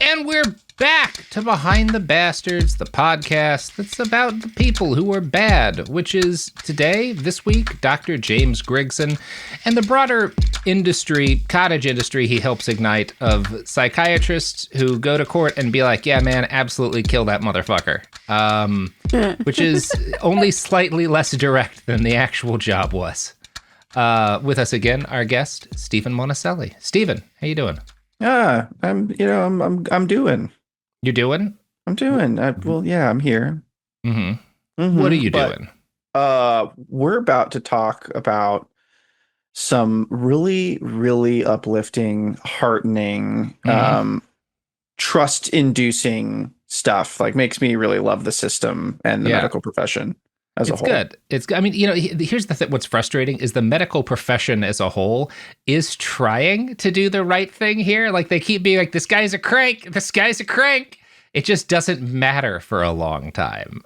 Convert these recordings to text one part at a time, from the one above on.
And we're back to Behind the Bastards, the podcast that's about the people who are bad, which is today, this week, Dr. James Griggsson and the broader industry, cottage industry he helps ignite of psychiatrists who go to court and be like, yeah, man, absolutely kill that motherfucker. Which is only slightly less direct than the actual job was. With us again, our guest, Stephen Monticelli. Stephen, how you doing? I'm doing. You're doing? I'm doing. I'm here. What are you doing? We're about to talk about some really, really uplifting, heartening, trust-inducing stuff. Like, makes me really love the system and the medical profession as a whole. It's good. I mean, here's the thing. What's frustrating is the medical profession as a whole is trying to do the right thing here. Like, they keep being like, this guy's a crank. This guy's a crank. It just doesn't matter for a long time.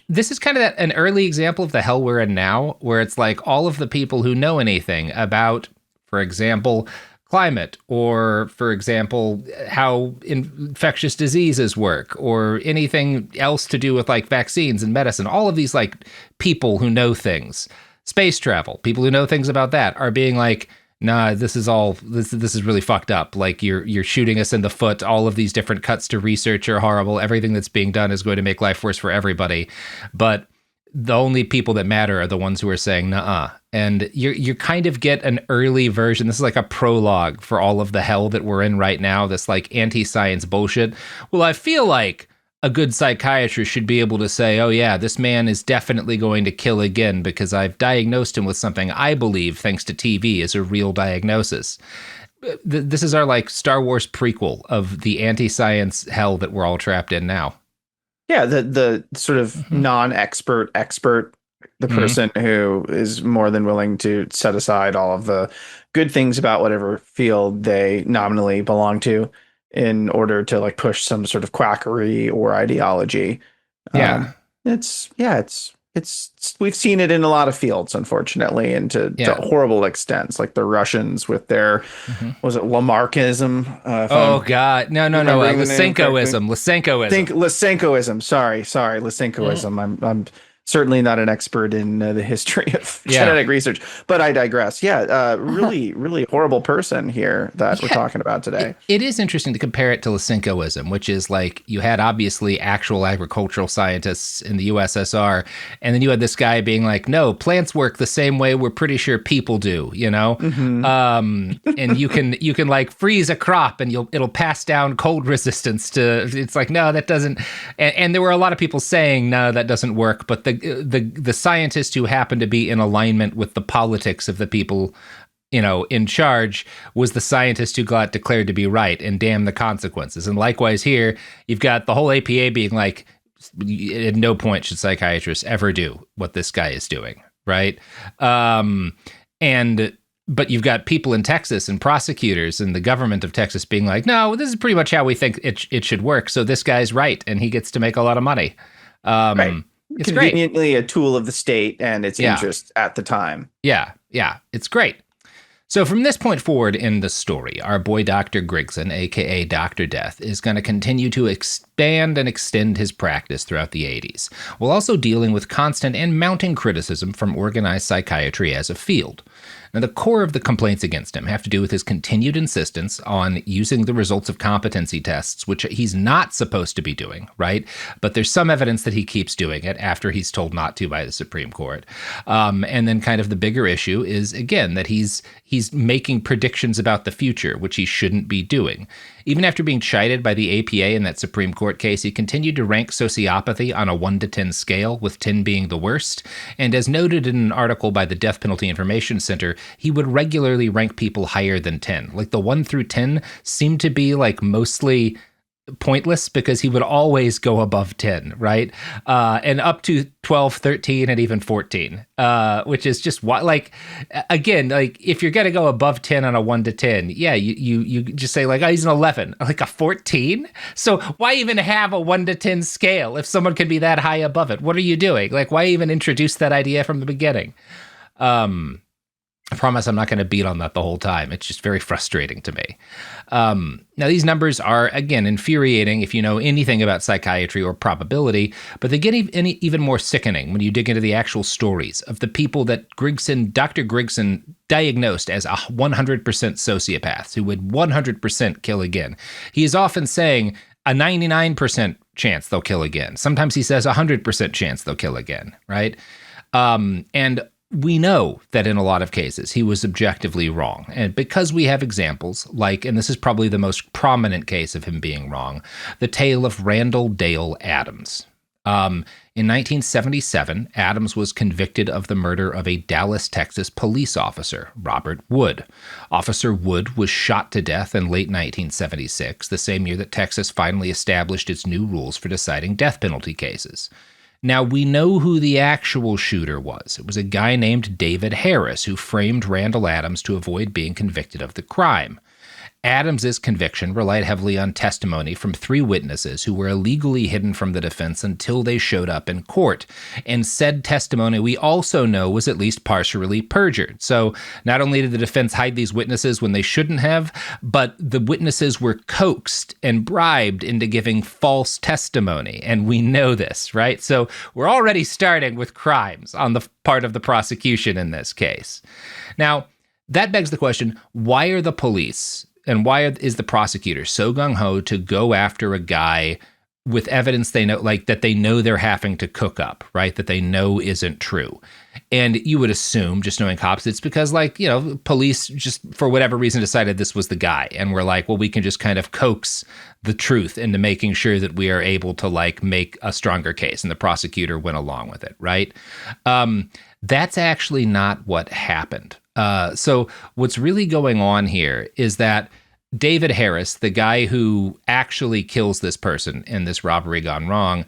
This is kind of an early example of the hell we're in now, where it's like all of the people who know anything about, for example, climate, or for example, how infectious diseases work, or anything else to do with like vaccines and medicine, all of these like people who know things, space travel, people who know things about that are being like, nah, this is really fucked up. Like you're shooting us in the foot. All of these different cuts to research are horrible. Everything that's being done is going to make life worse for everybody. But the only people that matter are the ones who are saying, nuh-uh. And you kind of get an early version. This is like a prologue for all of the hell that we're in right now, this like anti-science bullshit. Well, I feel like a good psychiatrist should be able to say, oh yeah, this man is definitely going to kill again because I've diagnosed him with something I believe, thanks to TV, is a real diagnosis. This is our like Star Wars prequel of the anti-science hell that we're all trapped in now. Yeah, the sort of non-expert expert, the person who is more than willing to set aside all of the good things about whatever field they nominally belong to in order to like push some sort of quackery or ideology. It's we've seen it in a lot of fields, unfortunately, and to horrible extents, like the Russians with their was it Lamarckism? God, no, Lysenkoism. Lysenkoism. Sorry, Lysenkoism. I'm certainly not an expert in the history of genetic research, but I digress. Really, really horrible person here that we're talking about today. It is interesting to compare it to Lysenkoism, which is like you had obviously actual agricultural scientists in the USSR, and then you had this guy being like, no, plants work the same way we're pretty sure people do, you know? And you can like freeze a crop and it'll pass down cold resistance to, it's like, no, that doesn't. And there were a lot of people saying, no, that doesn't work. But the scientist who happened to be in alignment with the politics of the people, in charge, was the scientist who got declared to be right, and damn the consequences. And likewise here, you've got the whole APA being like, at no point should psychiatrists ever do what this guy is doing, right? But you've got people in Texas and prosecutors and the government of Texas being like, no, this is pretty much how we think it should work. So this guy's right, and he gets to make a lot of money. Right. It's conveniently great. A tool of the state and its interest at the time. Yeah, it's great. So from this point forward in the story, our boy Dr. Griggsson, a.k.a. Dr. Death, is going to continue to expand and extend his practice throughout the 80s, while also dealing with constant and mounting criticism from organized psychiatry as a field. Now, the core of the complaints against him have to do with his continued insistence on using the results of competency tests, which he's not supposed to be doing, right? But there's some evidence that he keeps doing it after he's told not to by the Supreme Court. And then kind of the bigger issue is, again, that he's making predictions about the future, which he shouldn't be doing. Even after being chided by the APA in that Supreme Court case, he continued to rank sociopathy on a 1 to 10 scale, with 10 being the worst. And as noted in an article by the Death Penalty Information Center, he would regularly rank people higher than 10. Like the 1 through 10 seemed to be like mostly pointless because he would always go above 10, right? And up to 12, 13, and even 14, which is just like, again, like if you're going to go above 10 on a 1 to 10, you just say like, oh, he's an 11, like a 14. So why even have a 1 to 10 scale if someone can be that high above it? What are you doing? Like, why even introduce that idea from the beginning? I promise I'm not going to beat on that the whole time. It's just very frustrating to me. Now, these numbers are, again, infuriating if you know anything about psychiatry or probability, but they get even more sickening when you dig into the actual stories of the people that Dr. Griggsson diagnosed as 100% sociopaths who would 100% kill again. He is often saying a 99% chance they'll kill again. Sometimes he says 100% chance they'll kill again, right? And we know that in a lot of cases he was objectively wrong. And because we have examples like, and this is probably the most prominent case of him being wrong, the tale of Randall Adams. In 1977, Adams was convicted of the murder of a Dallas, Texas police officer, Robert Wood. Officer Wood was shot to death in late 1976, the same year that Texas finally established its new rules for deciding death penalty cases. Now, we know who the actual shooter was. It was a guy named David Harris who framed Randall Adams to avoid being convicted of the crime. Adams's conviction relied heavily on testimony from 3 witnesses who were illegally hidden from the defense until they showed up in court. And said testimony we also know was at least partially perjured. So not only did the defense hide these witnesses when they shouldn't have, but the witnesses were coaxed and bribed into giving false testimony. And we know this, right? So we're already starting with crimes on the part of the prosecution in this case. Now, that begs the question, why are the police and why is the prosecutor so gung-ho to go after a guy with evidence they know, like that they know they're having to cook up, right? That they know isn't true. And you would assume, just knowing cops, it's because, like, you know, police just for whatever reason decided this was the guy. And we're like, well, we can just kind of coax the truth into making sure that we are able to, like, make a stronger case. And the prosecutor went along with it, right? That's actually not what happened. So what's really going on here is that David Harris, the guy who actually kills this person in this robbery gone wrong,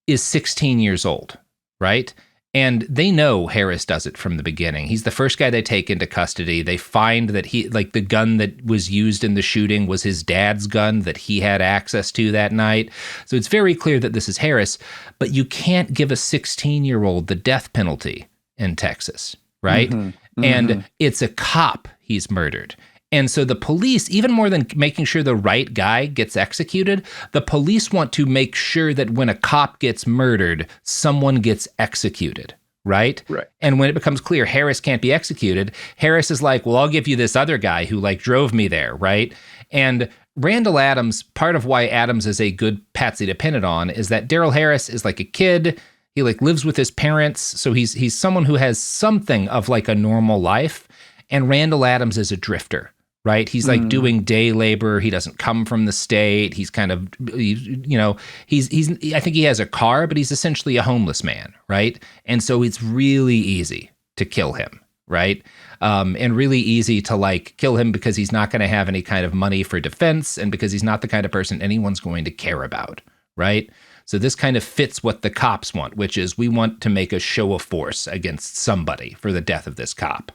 is 16 years old, right? And they know Harris does it from the beginning. He's the first guy they take into custody. They find that the gun that was used in the shooting was his dad's gun that he had access to that night. So it's very clear that this is Harris, but you can't give a 16-year-old the death penalty in Texas, right? Mm-hmm. Mm-hmm. And it's a cop he's murdered. And so the police, even more than making sure the right guy gets executed, the police want to make sure that when a cop gets murdered, someone gets executed, right? Right. And when it becomes clear Harris can't be executed, Harris is like, well, I'll give you this other guy who, like, drove me there, right? And Randall Adams, part of why Adams is a good patsy to pin it on is that Daryl Harris is like a kid. He, like, lives with his parents, so he's someone who has something of, like, a normal life. And Randall Adams is a drifter, right? He's like doing day labor. He doesn't come from the state. He's kind of, you know, he's I think he has a car, but he's essentially a homeless man, right? And so it's really easy to kill him, right? And really easy to, like, kill him because he's not going to have any kind of money for defense and because he's not the kind of person anyone's going to care about, right? So this kind of fits what the cops want, which is we want to make a show of force against somebody for the death of this cop.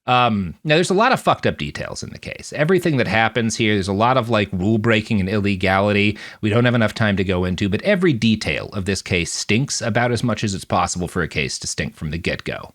Now, there's a lot of fucked up details in the case. Everything that happens here, there's a lot of, like, rule breaking and illegality we don't have enough time to go into, but every detail of this case stinks about as much as it's possible for a case to stink from the get-go.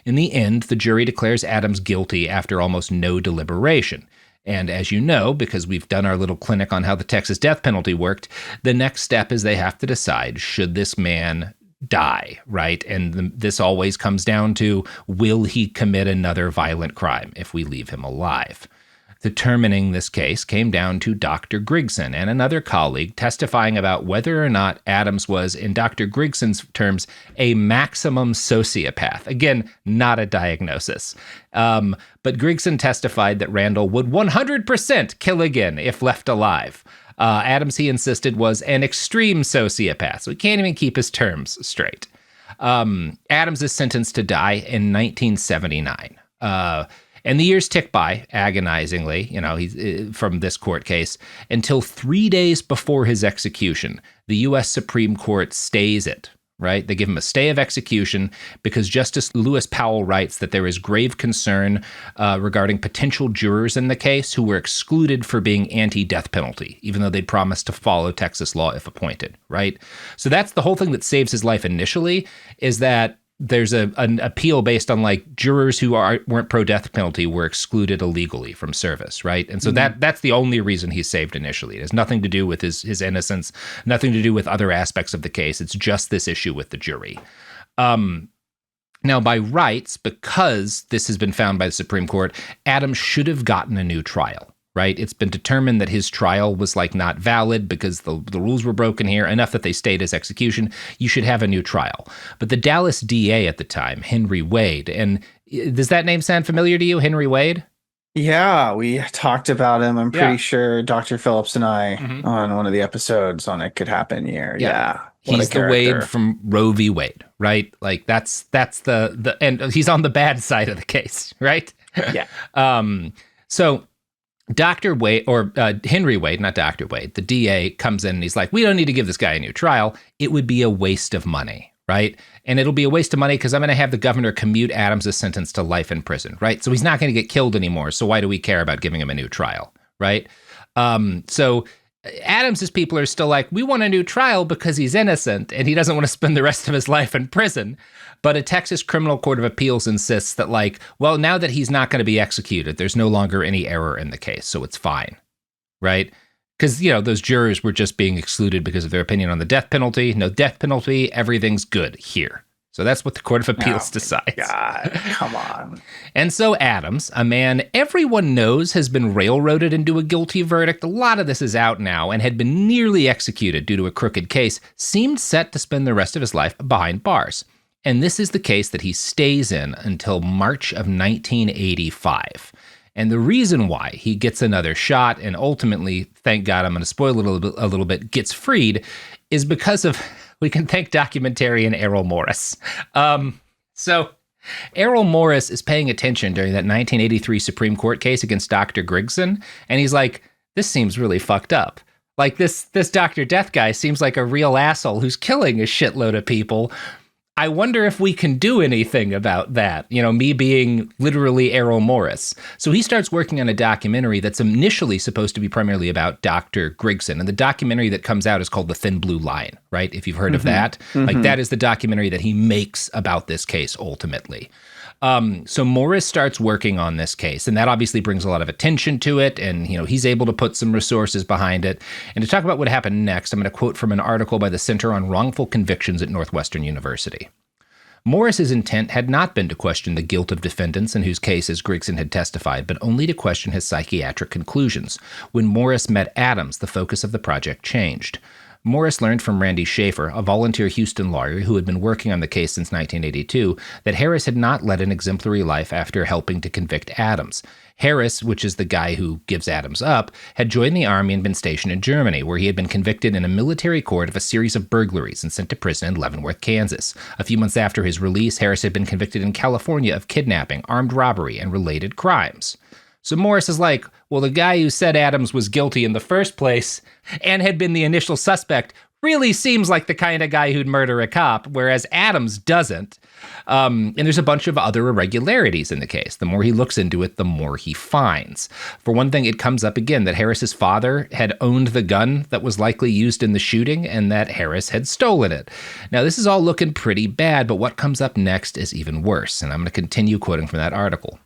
In the end, the jury declares Adams guilty after almost no deliberation. And as you know, because we've done our little clinic on how the Texas death penalty worked, the next step is they have to decide, should this man die, right? And this always comes down to, will he commit another violent crime if we leave him alive? Determining this case came down to Dr. Griggsson and another colleague testifying about whether or not Adams was, in Dr. Griggson's terms, a maximum sociopath. Again, not a diagnosis. But Griggsson testified that Randall would 100% kill again if left alive. Adams, he insisted, was an extreme sociopath, so he can't even keep his terms straight. Adams is sentenced to die in 1979. And the years tick by agonizingly, you know, he's from this court case, until 3 days before his execution. The U.S. Supreme Court stays it, right? They give him a stay of execution because Justice Lewis Powell writes that there is grave concern regarding potential jurors in the case who were excluded for being anti-death penalty, even though they'd promised to follow Texas law if appointed, right? So that's the whole thing that saves his life initially, is that there's an appeal based on like jurors who weren't pro death penalty were excluded illegally from service, right? And so that's the only reason he's saved initially. It has nothing to do with his innocence, nothing to do with other aspects of the case. It's just this issue with the jury. Now, by rights, because this has been found by the Supreme Court, Adams should have gotten a new trial. Right? It's been determined that his trial was like not valid because the rules were broken here, enough that they stayed his execution. You should have a new trial. But the Dallas DA at the time, Henry Wade, and does that name sound familiar to you, Henry Wade? Yeah, we talked about him. I'm pretty sure Dr. Phillips and I on one of the episodes on It Could Happen here. Yeah. He's the Wade from Roe v. Wade, right? Like that's the and he's on the bad side of the case, right? Yeah. So Dr. Wade, or Henry Wade, not Dr. Wade, the DA comes in and he's like, we don't need to give this guy a new trial. It would be a waste of money, right? And it'll be a waste of money because I'm going to have the governor commute Adams' sentence to life in prison, right? So he's not going to get killed anymore. So why do we care about giving him a new trial, right? So Adams's people are still like, we want a new trial because he's innocent and he doesn't want to spend the rest of his life in prison. But a Texas Criminal Court of Appeals insists that, like, well, now that he's not going to be executed, there's no longer any error in the case, so it's fine, right? Because, you know, those jurors were just being excluded because of their opinion on the death penalty. No death penalty, everything's good here. So that's what the Court of Appeals decides. God, come on. And so Adams, a man everyone knows has been railroaded into a guilty verdict, a lot of this is out now, and had been nearly executed due to a crooked case, seemed set to spend the rest of his life behind bars. And this is the case that he stays in until March of 1985. And the reason why he gets another shot and ultimately, thank God, I'm going to spoil it a little bit, gets freed is because of, we can thank documentarian Errol Morris. So Errol Morris is paying attention during that 1983 Supreme Court case against Dr. Griggsson. And he's like, this seems really fucked up. Like this Dr. Death guy seems like a real asshole who's killing a shitload of people. I wonder if we can do anything about that, you know, me being literally Errol Morris. So he starts working on a documentary that's initially supposed to be primarily about Dr. Griggsson. And the documentary that comes out is called The Thin Blue Line, right? If you've heard of that, like that is the documentary that he makes about this case ultimately. So Morris starts working on this case, and that obviously brings a lot of attention to it, and you know he's able to put some resources behind it. And to talk about what happened next, I'm going to quote from an article by the Center on Wrongful Convictions at Northwestern University. Morris's intent had not been to question the guilt of defendants in whose cases Griggsson had testified, but only to question his psychiatric conclusions. When Morris met Adams, the focus of the project changed. Morris learned from Randy Schaefer, a volunteer Houston lawyer who had been working on the case since 1982, that Harris had not led an exemplary life after helping to convict Adams. Harris, which is the guy who gives Adams up, had joined the army and been stationed in Germany, where he had been convicted in a military court of a series of burglaries and sent to prison in Leavenworth, Kansas. A few months after his release, Harris had been convicted in California of kidnapping, armed robbery, and related crimes. So Morris is like, well, the guy who said Adams was guilty in the first place and had been the initial suspect really seems like the kind of guy who'd murder a cop, whereas Adams doesn't. And there's a bunch of other irregularities in the case. The more he looks into it, the more he finds. For one thing, it comes up again that Harris's father had owned the gun that was likely used in the shooting and that Harris had stolen it. Now, this is all looking pretty bad, but what comes up next is even worse. And I'm going to continue quoting from that article.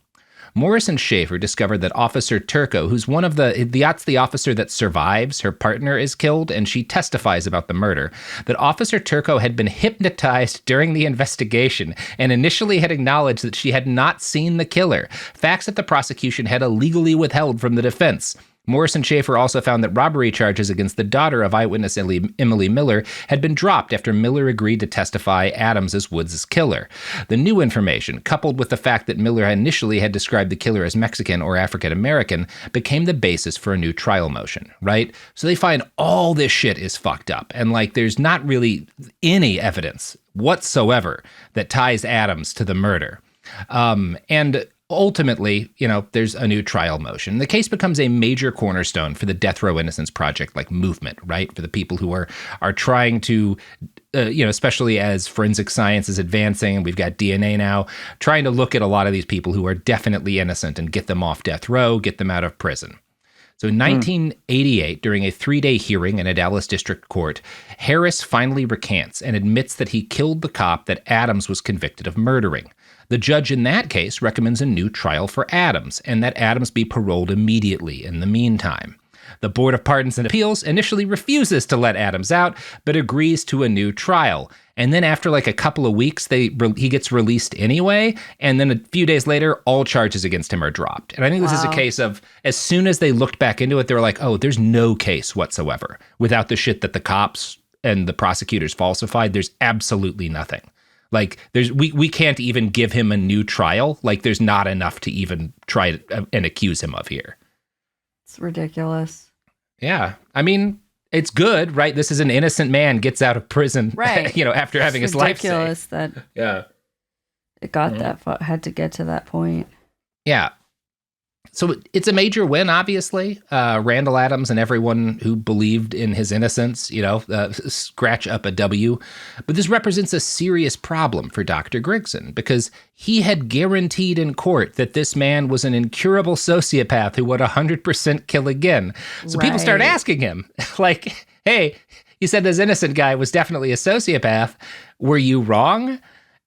Morris and Schaefer discovered that Officer Turco, who's one of the officer that survives, her partner is killed, and she testifies about the murder, that Officer Turco had been hypnotized during the investigation and initially had acknowledged that she had not seen the killer, facts that the prosecution had illegally withheld from the defense. Morris and Schaefer also found that robbery charges against the daughter of eyewitness Emily Miller had been dropped after Miller agreed to testify Adams as Woods' killer. The new information, coupled with the fact that Miller initially had described the killer as Mexican or African American, became the basis for a new trial motion, right? So they find all this shit is fucked up, and like there's not really any evidence whatsoever that ties Adams to the murder. And ultimately, you know, there's a new trial motion. The case becomes a major cornerstone for the Death Row Innocence Project, like movement, right? For the people who are trying to, especially as forensic science is advancing and we've got DNA now, trying to look at a lot of these people who are definitely innocent and get them off death row, get them out of prison. So in 1988, during a 3-day hearing in a Dallas district court, Harris finally recants and admits that he killed the cop that Adams was convicted of murdering. The judge in that case recommends a new trial for Adams and that Adams be paroled immediately in the meantime. The Board of Pardons and Appeals initially refuses to let Adams out, but agrees to a new trial. And then after like a couple of weeks, he gets released anyway. And then a few days later, all charges against him are dropped. And I think this is a case of, as soon as they looked back into it, they were like, oh, there's no case whatsoever. Without the shit that the cops and the prosecutors falsified, there's absolutely nothing. Like, we can't even give him a new trial. Like, there's not enough to even try and accuse him of here. It's ridiculous. Yeah. I mean, it's good, right? This is an innocent man gets out of prison, right? After having his life saved. Ridiculous that it got that far, had to get to that point. Yeah. So it's a major win, obviously. Randall Adams and everyone who believed in his innocence, scratch up a W. But this represents a serious problem for Dr. Griggsson because he had guaranteed in court that this man was an incurable sociopath who would 100% kill again. So people start asking him, like, hey, you said this innocent guy was definitely a sociopath. Were you wrong?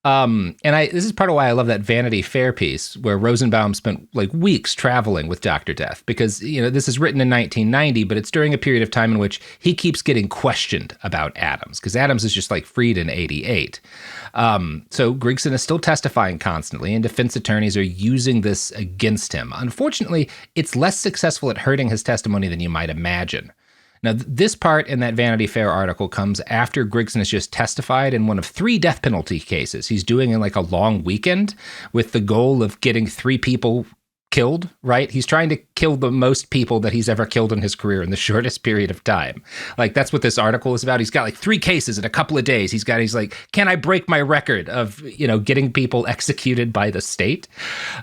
This is part of why I love that Vanity Fair piece where Rosenbaum spent like weeks traveling with Dr. Death because, this is written in 1990, but it's during a period of time in which he keeps getting questioned about Adams because Adams is just like freed in 88. So Griggsson is still testifying constantly and defense attorneys are using this against him. Unfortunately, it's less successful at hurting his testimony than you might imagine. Now, this part in that Vanity Fair article comes after Griggsson has just testified in one of 3 death penalty cases he's doing in like a long weekend with the goal of getting 3 people killed, right? He's trying to kill the most people that he's ever killed in his career in the shortest period of time. Like, that's what this article is about. He's got like 3 cases in a couple of days. He's like, can I break my record of, getting people executed by the state?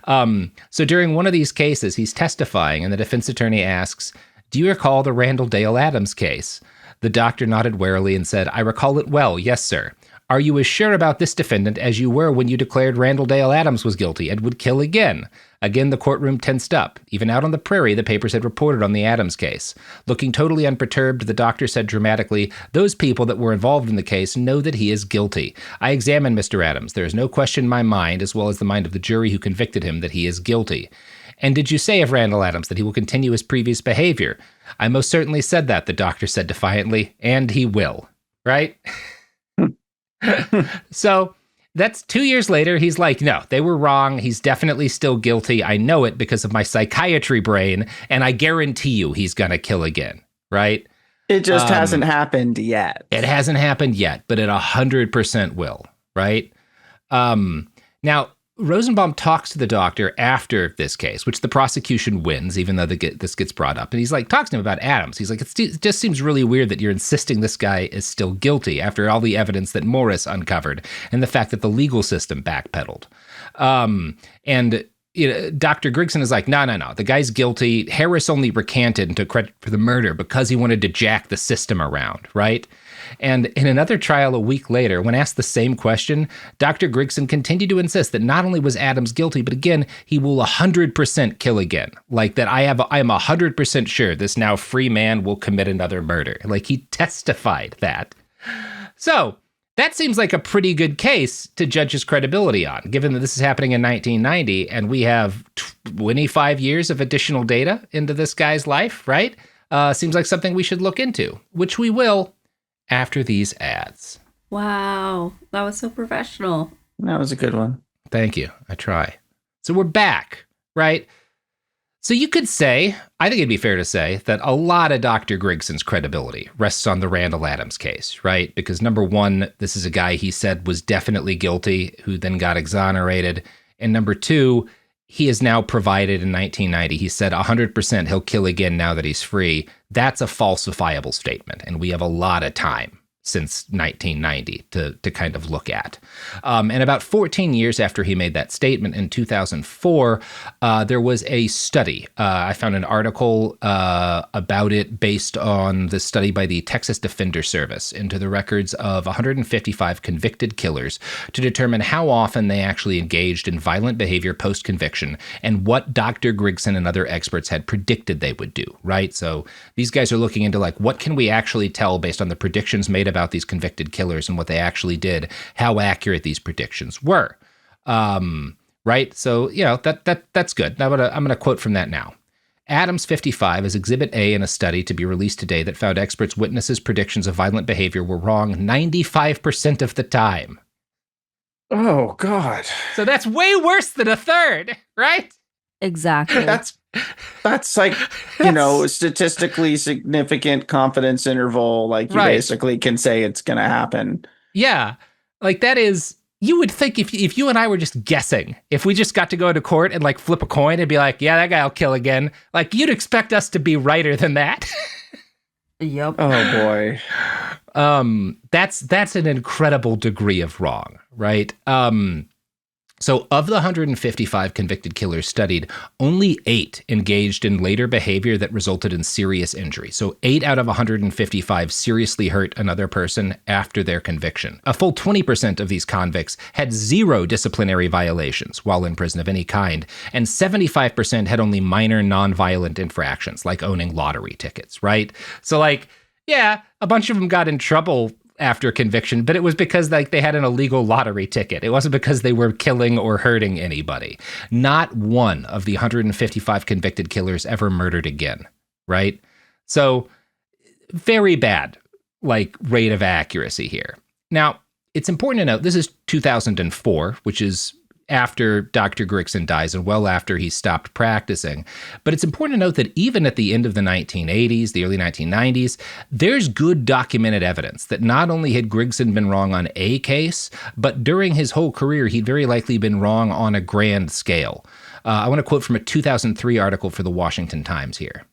So during one of these cases, he's testifying and the defense attorney asks, do you recall the Randall Dale Adams case? The doctor nodded warily and said, I recall it well, yes, sir. Are you as sure about this defendant as you were when you declared Randall Dale Adams was guilty and would kill again? Again, the courtroom tensed up. Even out on the prairie, the papers had reported on the Adams case. Looking totally unperturbed, the doctor said dramatically, those people that were involved in the case know that he is guilty. I examined Mr. Adams. There is no question in my mind, as well as the mind of the jury who convicted him, that he is guilty. And did you say of Randall Adams that he will continue his previous behavior? I most certainly said that, the doctor said defiantly, and he will, right? So that's 2 years later. He's like, no, they were wrong. He's definitely still guilty. I know it because of my psychiatry brain, and I guarantee you he's going to kill again, right? It just hasn't happened yet. It hasn't happened yet, but it 100% will, right? Now, Rosenbaum talks to the doctor after this case, which the prosecution wins, even though this gets brought up. And he's like, talks to him about Adams. He's like, it just seems really weird that you're insisting this guy is still guilty after all the evidence that Morris uncovered and the fact that the legal system backpedaled. Dr. Griggsson is like, no, the guy's guilty. Harris only recanted and took credit for the murder because he wanted to jack the system around, right? And in another trial a week later, when asked the same question, Dr. Griggsson continued to insist that not only was Adams guilty, but again, he will 100% kill again. Like that I am 100% sure this now free man will commit another murder. Like he testified that. So that seems like a pretty good case to judge his credibility on, given that this is happening in 1990 and we have 25 years of additional data into this guy's life, right? Seems like something we should look into, which we will after these ads. Wow, that was so professional. That was a good one. Thank you. I try. So we're back, right? So you could say, I think it'd be fair to say, that a lot of Dr. Griggson's credibility rests on the Randall Adams case, right? Because number one, this is a guy he said was definitely guilty, who then got exonerated. And number two, he has now provided in 1990, he said 100% he'll kill again now that he's free. That's a falsifiable statement, and we have a lot of time since 1990 to kind of look at. And about 14 years after he made that statement in 2004, there was a study. I found an article about it based on the study by the Texas Defender Service into the records of 155 convicted killers to determine how often they actually engaged in violent behavior post-conviction and what Dr. Griggsson and other experts had predicted they would do, right? So these guys are looking into like, what can we actually tell based on the predictions made about these convicted killers and what they actually did, how accurate these predictions were. Right? So, that's good. Now I'm going to quote from that now. Adams 55 is Exhibit A in a study to be released today that found experts' witnesses' predictions of violent behavior were wrong 95% of the time. Oh, God. So that's way worse than a third, right? Exactly. That's like, statistically significant confidence interval. Like you basically can say it's going to happen. Yeah. Like that is, you would think if you and I were just guessing, if we just got to go to court and like flip a coin and be like, yeah, that guy will kill again. Like you'd expect us to be righter than that. Yep. Oh boy. That's an incredible degree of wrong, right? So of the 155 convicted killers studied, only 8 engaged in later behavior that resulted in serious injury. So 8 out of 155 seriously hurt another person after their conviction. A full 20% of these convicts had 0 disciplinary violations while in prison of any kind, and 75% had only minor nonviolent infractions, like owning lottery tickets, right? So like, yeah, a bunch of them got in trouble after conviction, but it was because like they had an illegal lottery ticket. It wasn't because they were killing or hurting anybody. Not one of the 155 convicted killers ever murdered again, right? So very bad, like rate of accuracy here. Now, it's important to note this is 2004, which is after Dr. Griggsson dies and well after he stopped practicing. But it's important to note that even at the end of the 1980s, the early 1990s, there's good documented evidence that not only had Griggsson been wrong on a case, but during his whole career, he'd very likely been wrong on a grand scale. I want to quote from a 2003 article for the Washington Times here.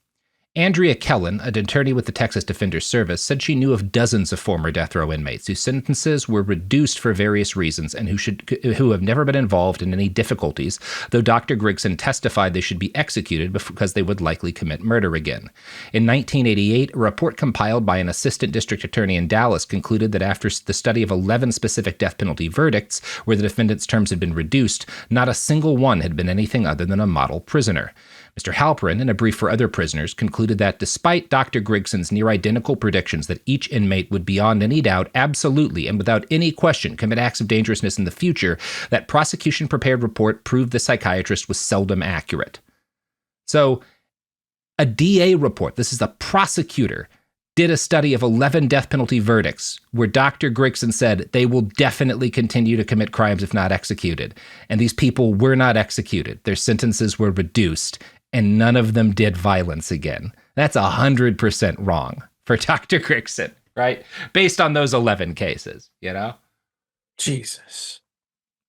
Andrea Kellen, an attorney with the Texas Defender Service, said she knew of dozens of former death row inmates whose sentences were reduced for various reasons and who have never been involved in any difficulties, though Dr. Griggsson testified they should be executed because they would likely commit murder again. In 1988, a report compiled by an assistant district attorney in Dallas concluded that after the study of 11 specific death penalty verdicts where the defendant's terms had been reduced, not a single one had been anything other than a model prisoner. Mr. Halperin, in a brief for other prisoners, concluded that despite Dr. Griggson's near-identical predictions that each inmate would beyond any doubt, absolutely, and without any question, commit acts of dangerousness in the future, that prosecution-prepared report proved the psychiatrist was seldom accurate. So, a DA report, this is a prosecutor, did a study of 11 death penalty verdicts where Dr. Griggsson said they will definitely continue to commit crimes if not executed. And these people were not executed. Their sentences were reduced, and none of them did violence again. That's 100% wrong for Dr. Griggsson, right? Based on those 11 cases, Jesus.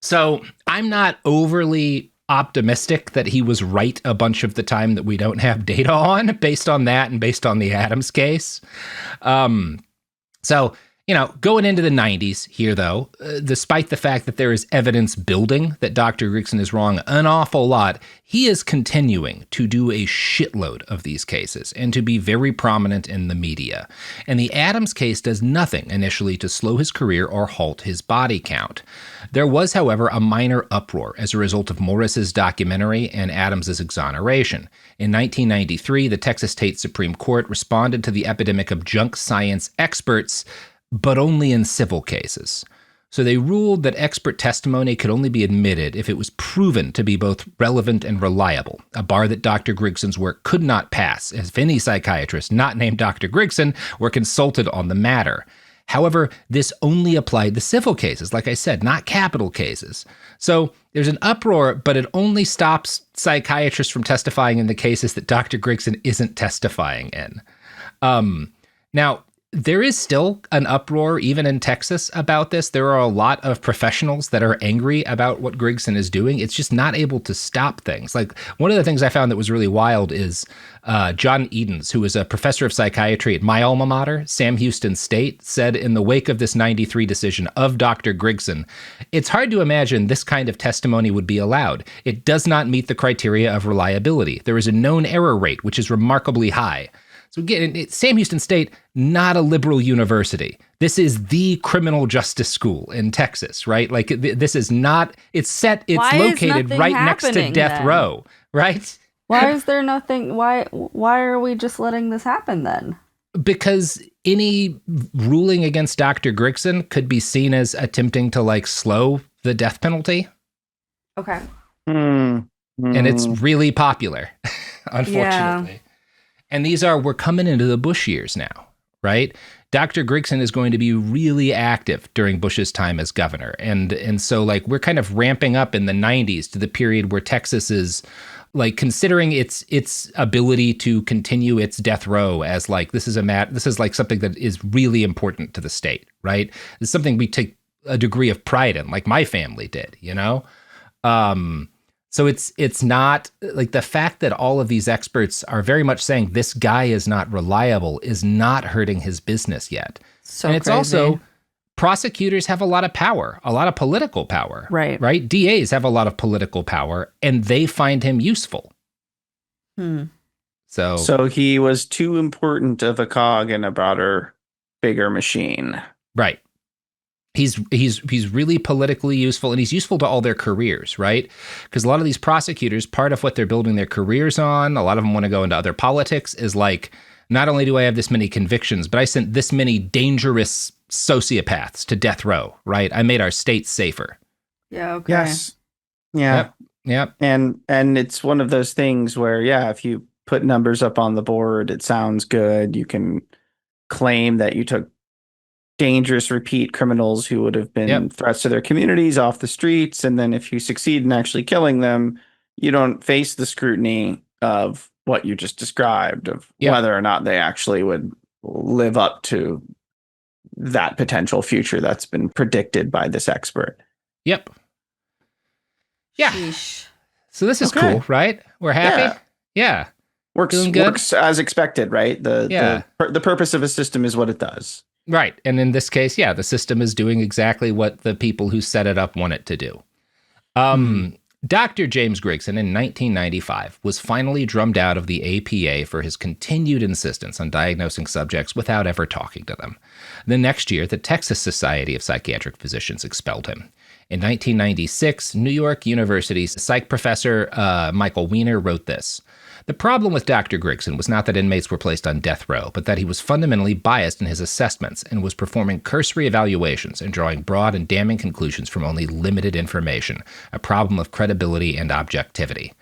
So I'm not overly optimistic that he was right a bunch of the time that we don't have data on based on that and based on the Adams case. So, going into the 90s here, though, despite the fact that there is evidence building that Dr. Griggsson is wrong an awful lot, he is continuing to do a shitload of these cases and to be very prominent in the media. And the Adams case does nothing initially to slow his career or halt his body count. There was, however, a minor uproar as a result of Morris's documentary and Adams's exoneration. In 1993, the Texas State Supreme Court responded to the epidemic of junk science experts, but only in civil cases. So they ruled that expert testimony could only be admitted if it was proven to be both relevant and reliable, a bar that Dr. Griggson's work could not pass, as if any psychiatrist not named Dr. Griggsson were consulted on the matter. However, this only applied to civil cases, like I said, not capital cases. So there's an uproar, but it only stops psychiatrists from testifying in the cases that Dr. Griggsson isn't testifying in. Now, There is still an uproar, even in Texas, about this. There are a lot of professionals that are angry about what Griggsson is doing. It's just not able to stop things. Like, one of the things I found that was really wild is John Edens, who is a professor of psychiatry at my alma mater, Sam Houston State, said in the wake of this 93 decision of Dr. Griggsson, it's hard to imagine this kind of testimony would be allowed. It does not meet the criteria of reliability. There is a known error rate, which is remarkably high. So again, Sam Houston State, not a liberal university. This is the criminal justice school in Texas, right? Like, this is not, it's located right next to death row, right? Why is there nothing, why are we just letting this happen then? Because any ruling against Dr. Griggsson could be seen as attempting to, like, slow the death penalty. Okay. And it's really popular, unfortunately. Yeah. And we're coming into the Bush years now, right? Dr. Griggsson is going to be really active during Bush's time as governor. And so, like, we're kind of ramping up in the 90s to the period where Texas is, like, considering its ability to continue its death row as, like, this is like something that is really important to the state, right? It's something we take a degree of pride in, like my family did, you know? So it's not, like, the fact that all of these experts are very much saying this guy is not reliable is not hurting his business yet. So and it's crazy. Also, prosecutors have a lot of power, a lot of political power. Right. DAs have a lot of political power, and they find him useful. So he was too important of a cog in a broader, bigger machine. Right. He's really politically useful, and he's useful to all their careers, right? Because a lot of these prosecutors, part of what they're building their careers on, a lot of them want to go into other politics, is like, not only do I have this many convictions, but I sent this many dangerous sociopaths to death row, right? I made our state safer. Yeah, okay. Yes. Yeah. Yep. And it's one of those things where, yeah, if you put numbers up on the board, it sounds good. You can claim that you took dangerous repeat criminals who would have been threats to their communities off the streets. And then if you succeed in actually killing them, you don't face the scrutiny of what you just described, of whether or not they actually would live up to that potential future that's been predicted by this expert. Yep. Yeah. Sheesh. So this is cool, right? We're happy. Yeah. Works as expected, right? The purpose of a system is what it does. Right. And in this case, the system is doing exactly what the people who set it up want it to do. Dr. James Griggsson in 1995 was finally drummed out of the APA for his continued insistence on diagnosing subjects without ever talking to them. The next year, the Texas Society of Psychiatric Physicians expelled him. In 1996, New York University's psych professor Michael Weiner wrote this: "The problem with Dr. Griggsson was not that inmates were placed on death row, but that he was fundamentally biased in his assessments and was performing cursory evaluations and drawing broad and damning conclusions from only limited information, a problem of credibility and objectivity."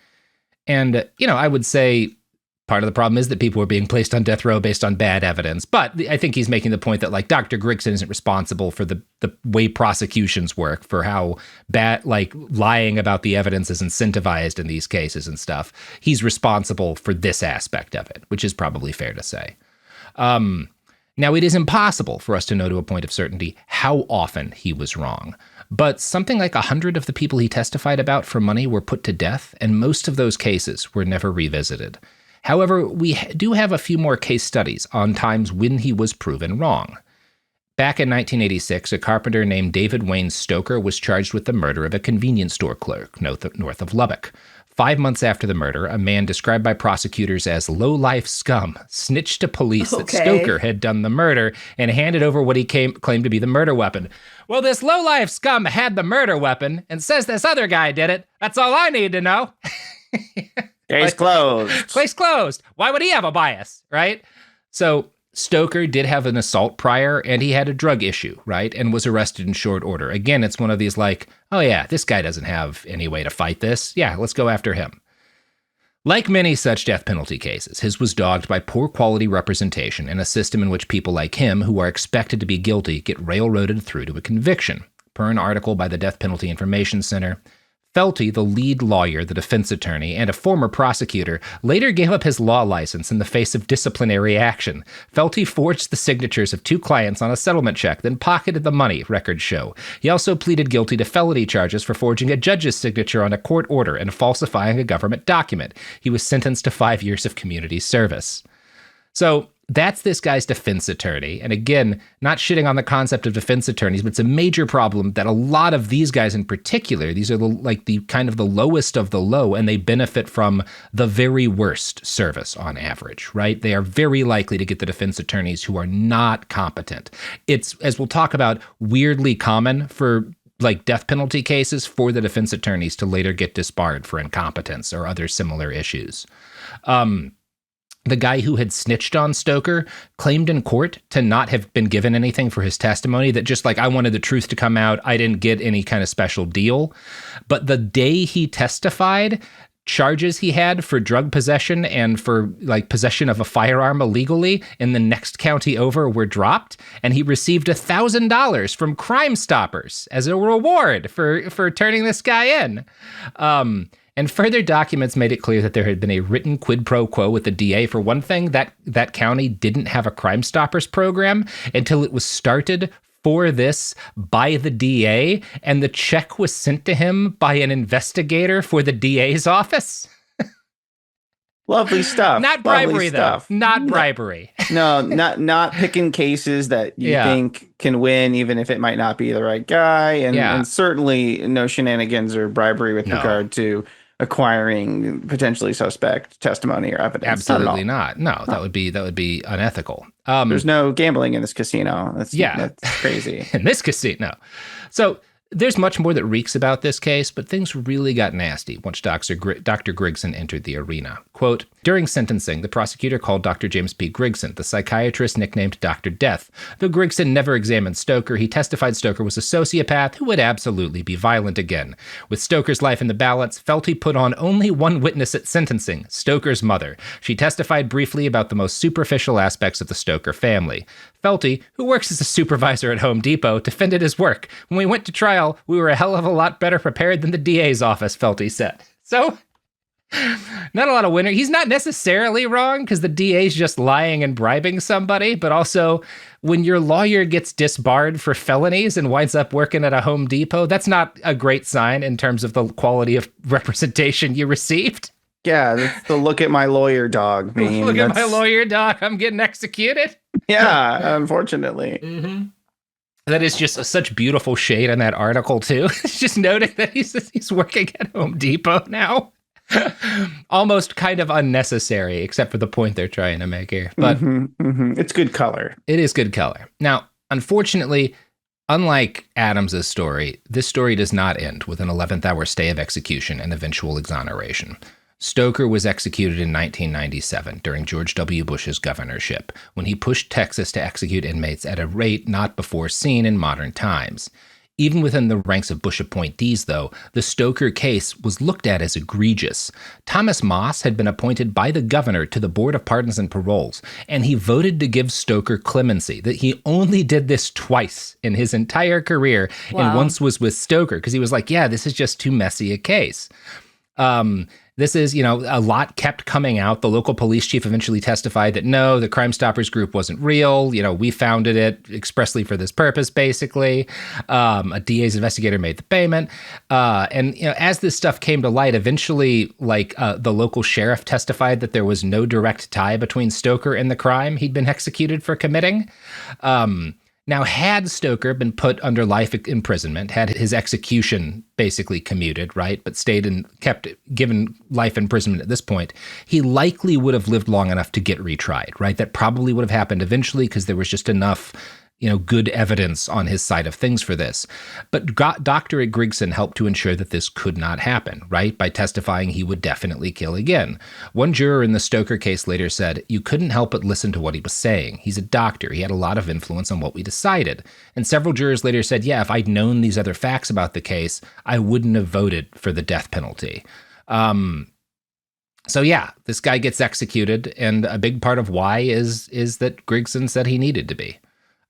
And, I would say part of the problem is that people were being placed on death row based on bad evidence. But I think he's making the point that, like, Dr. Griggsson isn't responsible for the way prosecutions work, for how bad, like, lying about the evidence is incentivized in these cases and stuff. He's responsible for this aspect of it, which is probably fair to say. Now, it is impossible for us to know to a point of certainty how often he was wrong. But something like 100 of the people he testified about for money were put to death, and most of those cases were never revisited. However, we do have a few more case studies on times when he was proven wrong. Back in 1986, a carpenter named David Wayne Stoker was charged with the murder of a convenience store clerk north of Lubbock. 5 months after the murder, a man described by prosecutors as low-life scum snitched to police that Stoker had done the murder and handed over what he claimed to be the murder weapon. Well, this low-life scum had the murder weapon and says this other guy did it. That's all I need to know. Case closed. Case closed. Why would he have a bias, right? So Stoker did have an assault prior, and he had a drug issue, right? And was arrested in short order. Again, it's one of these like, oh yeah, this guy doesn't have any way to fight this. Yeah, let's go after him. Like many such death penalty cases, his was dogged by poor quality representation and a system in which people like him, who are expected to be guilty, get railroaded through to a conviction. Per an article by the Death Penalty Information Center, Felty, the lead lawyer, the defense attorney, and a former prosecutor, later gave up his law license in the face of disciplinary action. Felty forged the signatures of 2 clients on a settlement check, then pocketed the money, records show. He also pleaded guilty to felony charges for forging a judge's signature on a court order and falsifying a government document. He was sentenced to 5 years of community service. So that's this guy's defense attorney. And again, not shitting on the concept of defense attorneys, but it's a major problem that a lot of these guys in particular, these are the kind of the lowest of the low, and they benefit from the very worst service on average, right? They are very likely to get the defense attorneys who are not competent. It's, as we'll talk about, weirdly common for like death penalty cases for the defense attorneys to later get disbarred for incompetence or other similar issues. The guy who had snitched on Stoker claimed in court to not have been given anything for his testimony, that just like, I wanted the truth to come out. I didn't get any kind of special deal. But the day he testified, charges he had for drug possession and for like possession of a firearm illegally in the next county over were dropped, and he received $1,000 from Crime Stoppers as a reward for turning this guy in. And further documents made it clear that there had been a written quid pro quo with the DA. For one thing, that county didn't have a Crime Stoppers program until it was started for this by the DA, and the check was sent to him by an investigator for the DA's office. Lovely stuff. Not bribery, though. Not bribery. No, not picking cases that you think can win, even if it might not be the right guy. And certainly no shenanigans or bribery with regard to acquiring potentially suspect testimony or evidence. Absolutely not. No, that would be unethical. There's no gambling in this casino. That's crazy. In this casino. So there's much more that reeks about this case, but things really got nasty once Dr. Griggsson entered the arena. Quote, during sentencing, the prosecutor called Dr. James P. Griggsson, the psychiatrist nicknamed Dr. Death. Though Griggsson never examined Stoker, he testified Stoker was a sociopath who would absolutely be violent again. With Stoker's life in the balance, Felty put on only one witness at sentencing, Stoker's mother. She testified briefly about the most superficial aspects of the Stoker family. Felty, who works as a supervisor at Home Depot, defended his work. When we went to trial, we were a hell of a lot better prepared than the DA's office, Felty said. So, not a lot of winner. He's not necessarily wrong because the DA's just lying and bribing somebody, but also when your lawyer gets disbarred for felonies and winds up working at a Home Depot, that's not a great sign in terms of the quality of representation you received. Yeah, that's the look at my lawyer dog meme. Look at my lawyer dog, I'm getting executed. Yeah, unfortunately. Mm-hmm. That is just such beautiful shade on that article, too. It's just noting that he's working at Home Depot now. Almost kind of unnecessary, except for the point they're trying to make here. But it's good color. It is good color. Now, unfortunately, unlike Adams's story, this story does not end with an 11th hour stay of execution and eventual exoneration. Stoker was executed in 1997 during George W. Bush's governorship, when he pushed Texas to execute inmates at a rate not before seen in modern times. Even within the ranks of Bush appointees, though, the Stoker case was looked at as egregious. Thomas Moss had been appointed by the governor to the Board of Pardons and Paroles, and he voted to give Stoker clemency. That he only did this twice in his entire career, and once was with Stoker, because he was like, yeah, this is just too messy a case. This is, a lot kept coming out. The local police chief eventually testified that no, the Crime Stoppers group wasn't real. We founded it expressly for this purpose, basically. A DA's investigator made the payment. And as this stuff came to light, eventually, the local sheriff testified that there was no direct tie between Stoker and the crime he'd been executed for committing. Now, had Stoker been put under life imprisonment, had his execution basically commuted, right, but kept given life imprisonment at this point, he likely would have lived long enough to get retried, right? That probably would have happened eventually because there was just enough good evidence on his side of things for this. But Dr. Griggsson helped to ensure that this could not happen, right? By testifying he would definitely kill again. One juror in the Stoker case later said, you couldn't help but listen to what he was saying. He's a doctor. He had a lot of influence on what we decided. And several jurors later said, yeah, if I'd known these other facts about the case, I wouldn't have voted for the death penalty. So yeah, this guy gets executed, and a big part of why is that Griggsson said he needed to be.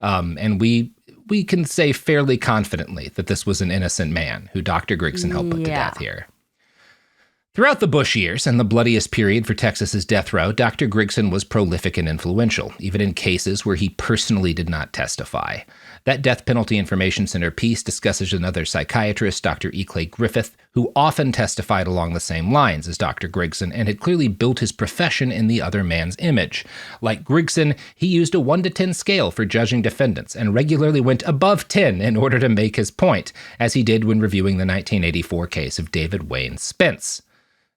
And we we can say fairly confidently that this was an innocent man who Dr. Griggsson helped put to death here. Throughout the Bush years and the bloodiest period for Texas's death row, Dr. Griggsson was prolific and influential, even in cases where he personally did not testify. That Death Penalty Information Center piece discusses another psychiatrist, Dr. E. Clay Griffith, who often testified along the same lines as Dr. Griggsson and had clearly built his profession in the other man's image. Like Griggsson, he used a 1 to 10 scale for judging defendants and regularly went above 10 in order to make his point, as he did when reviewing the 1984 case of David Wayne Spence.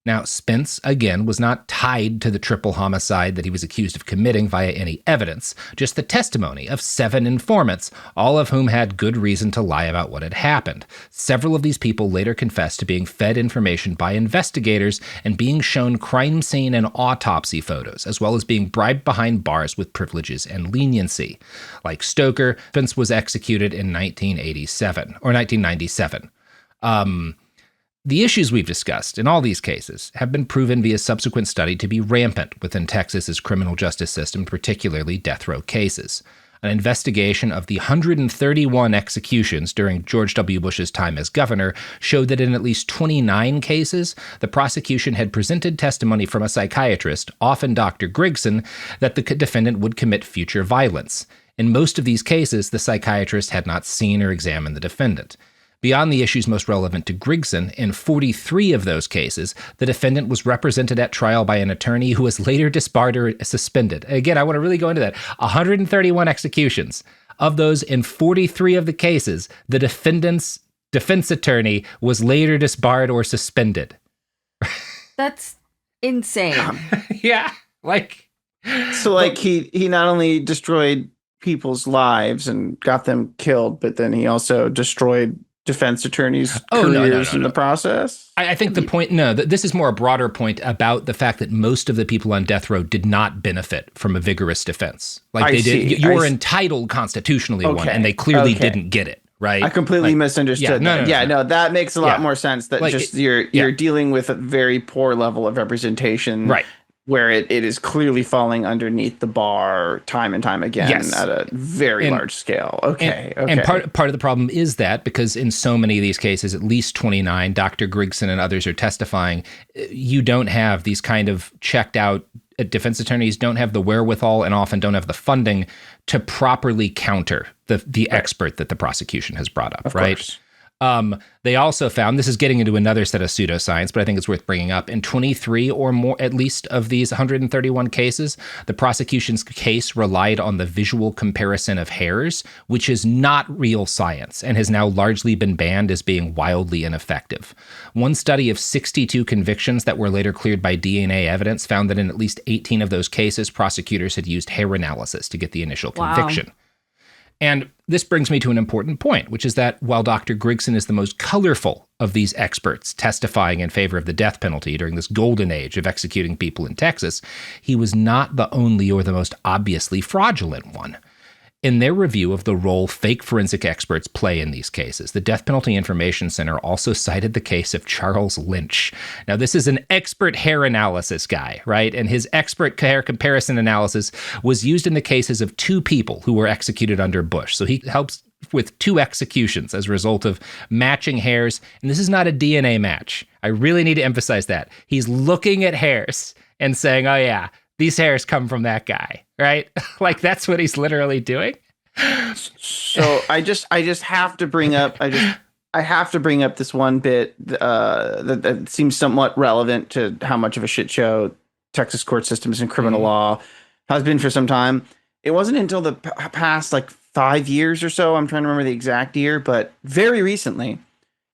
Now, Spence, again, was not tied to the triple homicide that he was accused of committing via any evidence, just the testimony of 7 informants, all of whom had good reason to lie about what had happened. Several of these people later confessed to being fed information by investigators and being shown crime scene and autopsy photos, as well as being bribed behind bars with privileges and leniency. Like Stoker, Spence was executed in 1997. The issues we've discussed in all these cases have been proven via subsequent study to be rampant within Texas's criminal justice system, particularly death row cases. An investigation of the 131 executions during George W. Bush's time as governor showed that in at least 29 cases, the prosecution had presented testimony from a psychiatrist, often Dr. Griggsson, that the defendant would commit future violence. In most of these cases, the psychiatrist had not seen or examined the defendant. Beyond the issues most relevant to Griggsson, in 43 of those cases, the defendant was represented at trial by an attorney who was later disbarred or suspended. Again, I want to really go into that. 131 executions. Of those, in 43 of the cases, the defendant's defense attorney was later disbarred or suspended. That's insane. Yeah, like... So, like, he not only destroyed people's lives and got them killed, but then he also destroyed defense attorneys' careers in the process? I think the point, this is more a broader point about the fact that most of the people on death row did not benefit from a vigorous defense. Like you were entitled constitutionally one, and they clearly didn't get it. Right? I completely misunderstood. No, that makes a lot more sense. That you're dealing with a very poor level of representation, right? Where it is clearly falling underneath the bar time and time again at a very large scale. Okay. And part of the problem is that because in so many of these cases, at least 29, Dr. Griggsson and others are testifying, you don't have these kind of checked out defense attorneys don't have the wherewithal and often don't have the funding to properly counter the expert that the prosecution has brought up, right? Course. They also found, this is getting into another set of pseudoscience, but I think it's worth bringing up, in 23 or more, at least of these 131 cases, the prosecution's case relied on the visual comparison of hairs, which is not real science and has now largely been banned as being wildly ineffective. One study of 62 convictions that were later cleared by DNA evidence found that in at least 18 of those cases, prosecutors had used hair analysis to get the initial conviction. And this brings me to an important point, which is that while Dr. Griggsson is the most colorful of these experts testifying in favor of the death penalty during this golden age of executing people in Texas, he was not the only or the most obviously fraudulent one. In their review of the role fake forensic experts play in these cases, the Death Penalty Information Center also cited the case of Charles Lynch. Now, this is an expert hair analysis guy, right? And his expert hair comparison analysis was used in the cases of 2 people who were executed under Bush. So he helps with 2 executions as a result of matching hairs. And this is not a DNA match. I really need to emphasize that. He's looking at hairs and saying, oh yeah, these hairs come from that guy, right? Like that's what he's literally doing. So I just have to bring up, I have to bring up this one bit that seems somewhat relevant to how much of a shit show Texas court systems and criminal law has been for some time. It wasn't until the past 5 years or so, I'm trying to remember the exact year, but very recently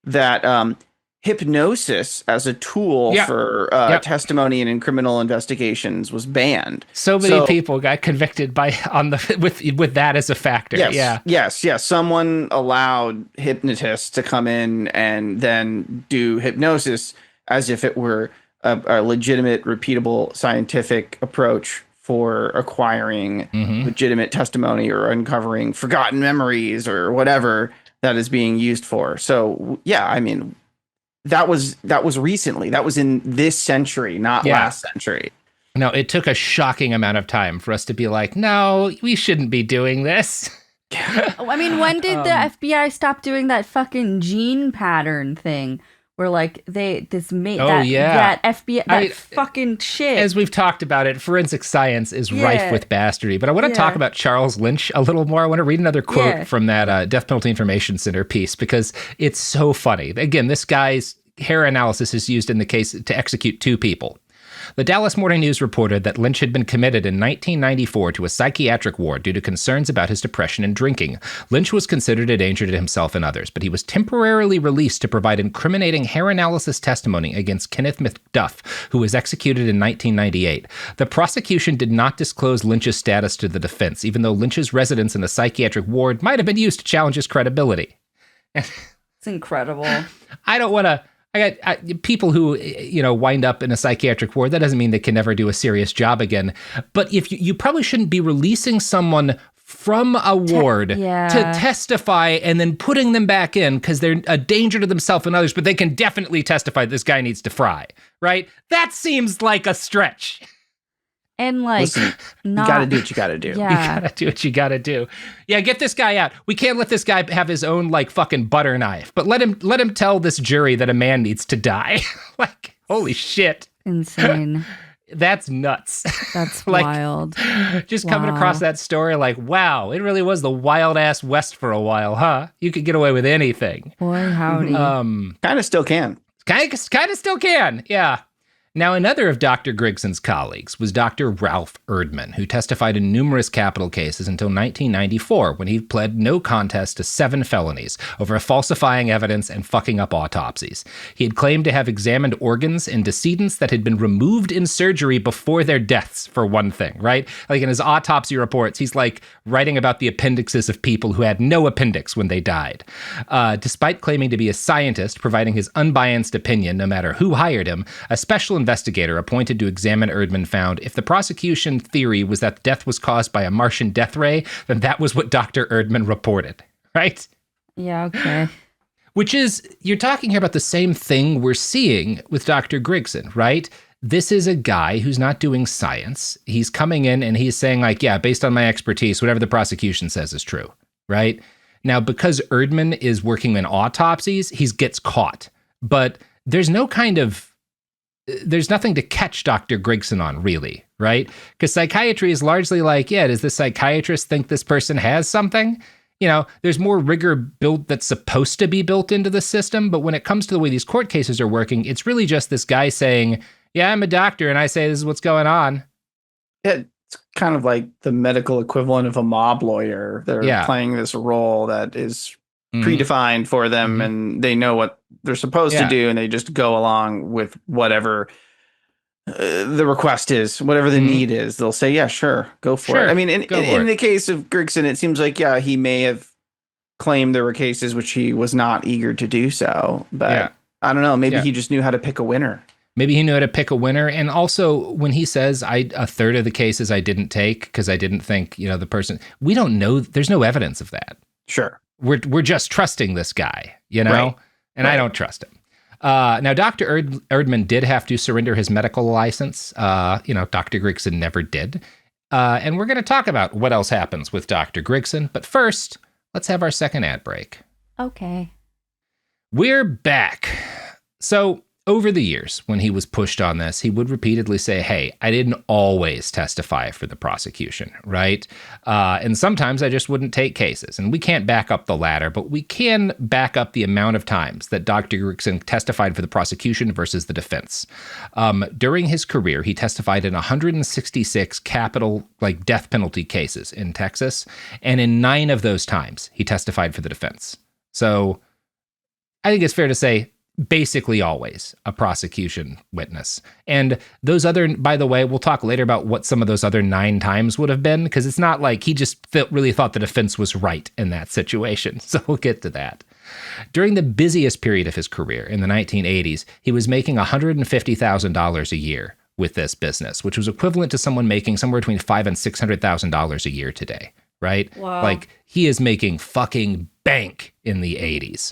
that hypnosis as a tool for testimony and in criminal investigations was banned. So many people got convicted with that as a factor. Yes. Someone allowed hypnotists to come in and then do hypnosis as if it were a legitimate, repeatable scientific approach for acquiring legitimate testimony or uncovering forgotten memories or whatever that is being used for. So I mean, that was recently. That was in this century, not last century. No, it took a shocking amount of time for us to be like, no, we shouldn't be doing this. I mean, when did the FBI stop doing that fucking gene pattern thing? Where like that FBI fucking shit. As we've talked about it, forensic science is rife with bastardy. But I want to talk about Charles Lynch a little more. I want to read another quote from that Death Penalty Information Center piece because it's so funny. Again, this guy's hair analysis is used in the case to execute 2 people. The Dallas Morning News reported that Lynch had been committed in 1994 to a psychiatric ward due to concerns about his depression and drinking. Lynch was considered a danger to himself and others, but he was temporarily released to provide incriminating hair analysis testimony against Kenneth McDuff, who was executed in 1998. The prosecution did not disclose Lynch's status to the defense, even though Lynch's residence in the psychiatric ward might have been used to challenge his credibility. It's incredible. I don't want to... I got people who, wind up in a psychiatric ward. That doesn't mean they can never do a serious job again. But if you probably shouldn't be releasing someone from a ward to testify and then putting them back in because they're a danger to themselves and others, but they can definitely testify this guy needs to fry, right? That seems like a stretch. And listen, you gotta do what you gotta do. Yeah. You gotta do what you gotta do. Yeah, get this guy out. We can't let this guy have his own like fucking butter knife, but let him tell this jury that a man needs to die. Like, holy shit. Insane. That's nuts. That's like, wild. Just coming across that story like, wow, it really was the wild ass West for a while, huh? You could get away with anything. Boy, howdy. Kind of still can. Kind of still can, yeah. Now, another of Dr. Griggson's colleagues was Dr. Ralph Erdman, who testified in numerous capital cases until 1994, when he pled no contest to 7 felonies over falsifying evidence and fucking up autopsies. He had claimed to have examined organs in decedents that had been removed in surgery before their deaths, for one thing, right? Like in his autopsy reports, he's like writing about the appendixes of people who had no appendix when they died. Despite claiming to be a scientist, providing his unbiased opinion no matter who hired him, a special investigator appointed to examine Erdman found if the prosecution theory was that death was caused by a Martian death ray, then that was what Dr. Erdman reported, right? Yeah, okay. Which is, you're talking here about the same thing we're seeing with Dr. Griggsson, right? This is a guy who's not doing science. He's coming in and he's saying like, yeah, based on my expertise, whatever the prosecution says is true, right? Now, because Erdman is working in autopsies, he gets caught. But there's nothing to catch Dr. Griggsson on, really, right? Because psychiatry is largely like, yeah, does the psychiatrist think this person has something? There's more rigor built that's supposed to be built into the system, but when it comes to the way these court cases are working, it's really just this guy saying, yeah, I'm a doctor, and I say this is what's going on. It's kind of like the medical equivalent of a mob lawyer. They're playing this role that is predefined for them, and they know what they're supposed to do, and they just go along with whatever the request is, whatever the need is. They'll say, yeah, sure, go for it. I mean, in the case of Griggsson, it seems like, yeah, he may have claimed there were cases which he was not eager to do so, but I don't know, maybe he just knew how to pick a winner. Maybe he knew how to pick a winner. And also when he says a third of the cases I didn't take because I didn't think, the person, we don't know. There's no evidence of that. Sure. We're just trusting this guy, Right. And I don't trust him. Now, Dr. Erdman did have to surrender his medical license. Dr. Griggsson never did. And we're going to talk about what else happens with Dr. Griggsson. But first, let's have our second ad break. Okay. We're back. So over the years, when he was pushed on this, he would repeatedly say, hey, I didn't always testify for the prosecution, right? And sometimes I just wouldn't take cases. And we can't back up the latter, but we can back up the amount of times that Dr. Griggsson testified for the prosecution versus the defense. During his career, he testified in 166 capital, death penalty cases in Texas. And in 9 of those times, he testified for the defense. So I think it's fair to say, basically always a prosecution witness. And those other, by the way, we'll talk later about what some of those other 9 times would have been, because it's not like he just really thought the defense was right in that situation. So we'll get to that. During the busiest period of his career in the 1980s, he was making $150,000 a year with this business, which was equivalent to someone making somewhere between $500,000 and $600,000 a year today, right? Wow. He is making fucking bank in the 80s.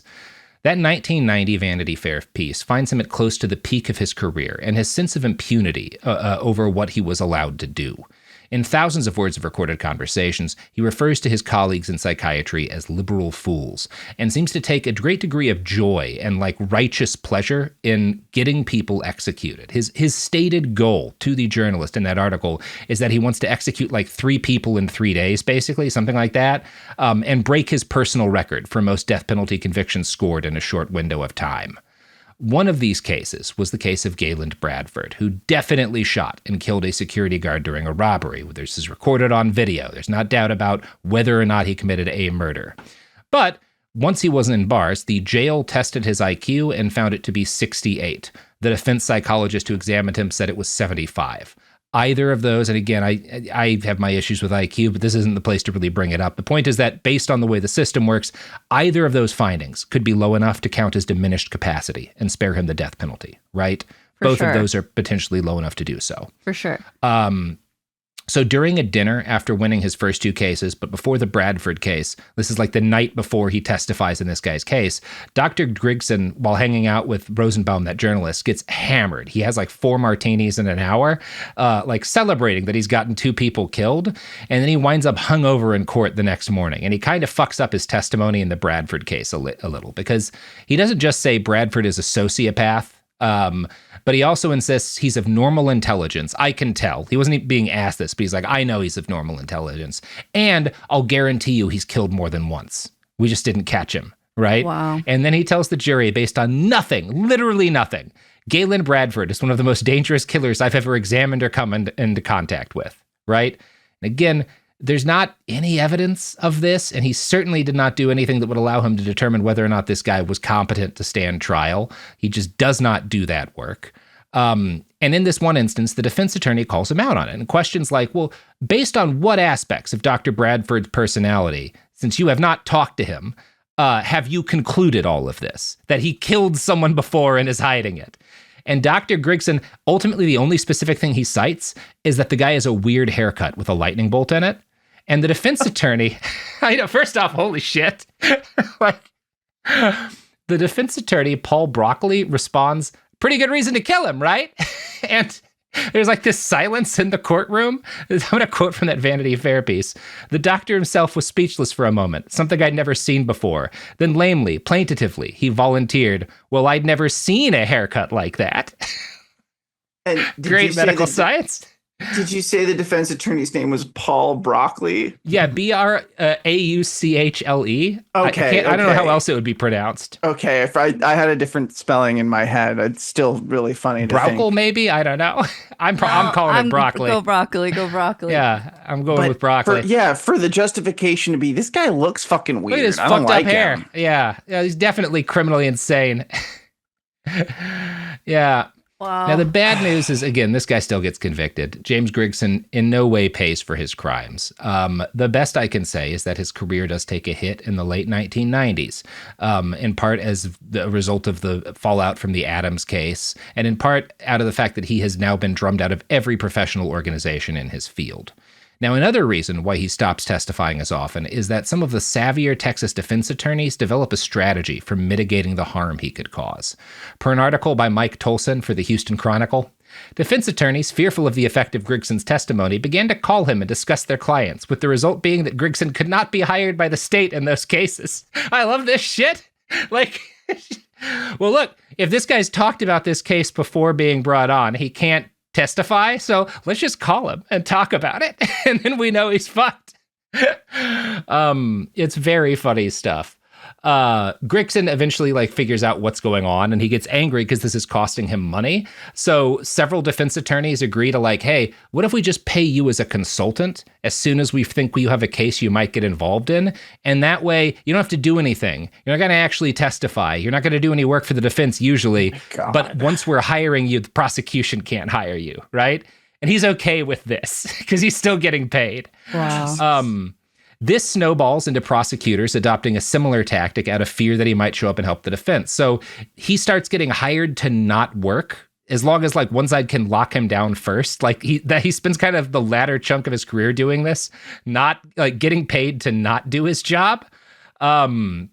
That 1990 Vanity Fair piece finds him at close to the peak of his career and his sense of impunity over what he was allowed to do. In thousands of words of recorded conversations, he refers to his colleagues in psychiatry as liberal fools and seems to take a great degree of joy and like righteous pleasure in getting people executed. His stated goal to the journalist in that article is that he wants to execute like 3 people in 3 days, basically, something like that, and break his personal record for most death penalty convictions scored in a short window of time. One of these cases was the case of Gayland Bradford, who definitely shot and killed a security guard during a robbery. This is recorded on video. There's not doubt about whether or not he committed a murder. But once he was in bars, the jail tested his IQ and found it to be 68. The defense psychologist who examined him said it was 75. Either of those, and again, I have my issues with IQ, but this isn't the place to really bring it up. The point is that based on the way the system works, either of those findings could be low enough to count as diminished capacity and spare him the death penalty, right? Both of those are potentially low enough to do so. For sure. So during a dinner after winning his first 2 cases, but before the Bradford case, this is like the night before he testifies in this guy's case, Dr. Griggsson, while hanging out with Rosenbaum, that journalist, gets hammered. He has like 4 martinis in an hour, like celebrating that he's gotten 2 people killed. And then he winds up hungover in court the next morning. And he kind of fucks up his testimony in the Bradford case a little, because he doesn't just say Bradford is a sociopath, but he also insists he's of normal intelligence. I can tell. He wasn't being asked this, but he's like, I know he's of normal intelligence. And I'll guarantee you he's killed more than once. We just didn't catch him, right? Wow. And then he tells the jury, based on nothing, literally nothing, Gayland Bradford is one of the most dangerous killers I've ever examined or come into contact with, right? And again, there's not any evidence of this, and he certainly did not do anything that would allow him to determine whether or not this guy was competent to stand trial. He just does not do that work. And in this one instance, the defense attorney calls him out on it. And questions like, well, based on what aspects of Dr. Bradford's personality, since you have not talked to him, have you concluded all of this? That he killed someone before and is hiding it? And Dr. Griggsson, ultimately the only specific thing he cites is that the guy has a weird haircut with a lightning bolt in it. And the defense attorney, I know, first off, holy shit. Like, the defense attorney, Paul Broccoli, responds, pretty good reason to kill him, right? And there's like this silence in the courtroom. I'm going to quote from that Vanity Fair piece. The doctor himself was speechless for a moment, something I'd never seen before. Then lamely, plaintively, he volunteered, well, I'd never seen a haircut like that. And Great medical science. Did you say the defense attorney's name was Paul Broccoli? Yeah, Brauchle. Okay. I don't know how else it would be pronounced. Okay, if I had a different spelling in my head, it's still really funny to think. Brockle, maybe? I don't know. I'm calling it broccoli. Go broccoli. Yeah, I'm going with broccoli. For the justification to be, this guy looks fucking weird. Look at his I don't fucked like up hair. him. Yeah, he's definitely criminally insane. Yeah. Wow. Now, the bad news is, again, this guy still gets convicted. James Griggsson in no way pays for his crimes. The best I can say is that his career does take a hit in the late 1990s, in part as the result of the fallout from the Adams case, and in part out of the fact that he has now been drummed out of every professional organization in his field. Now, another reason why he stops testifying as often is that some of the savvier Texas defense attorneys develop a strategy for mitigating the harm he could cause. Per an article by Mike Tolson for the Houston Chronicle, defense attorneys, fearful of the effect of Griggson's testimony, began to call him and discuss their clients, with the result being that Griggsson could not be hired by the state in those cases. I love this shit. Like, well, look, if this guy's talked about this case before being brought on, he can't testify, so let's just call him and talk about it, and then we know he's fucked. It's very funny stuff. Griggsson eventually figures out what's going on, and he gets angry because this is costing him money. So several defense attorneys agree to hey, what if we just pay you as a consultant as soon as we think you have a case you might get involved in? And that way you don't have to do anything. You're not going to actually testify. You're not going to do any work for the defense usually. But once we're hiring you, the prosecution can't hire you, right? And he's okay with this because he's still getting paid. Wow. This snowballs into prosecutors adopting a similar tactic out of fear that he might show up and help the defense. So he starts getting hired to not work as long as one side can lock him down first. He spends kind of the latter chunk of his career doing this, not getting paid to not do his job. And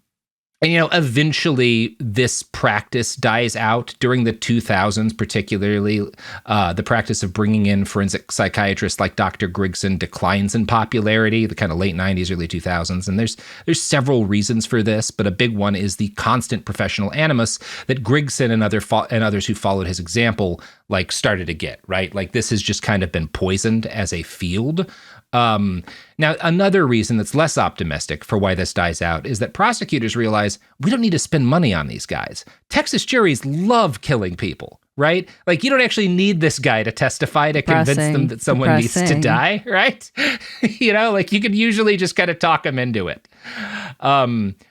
And, eventually this practice dies out during the 2000s, particularly the practice of bringing in forensic psychiatrists like Dr. Griggsson declines in popularity, the kind of late 90s, early 2000s. And there's several reasons for this, but a big one is the constant professional animus that Griggsson and others who followed his example, like, started to get, right? Like, this has just kind of been poisoned as a field. Now, another reason that's less optimistic for why this dies out is that prosecutors realize we don't need to spend money on these guys. Texas juries love killing people, right? Like, you don't actually need this guy to testify to convince them that someone needs to die, right? Like, you can usually just kind of talk them into it,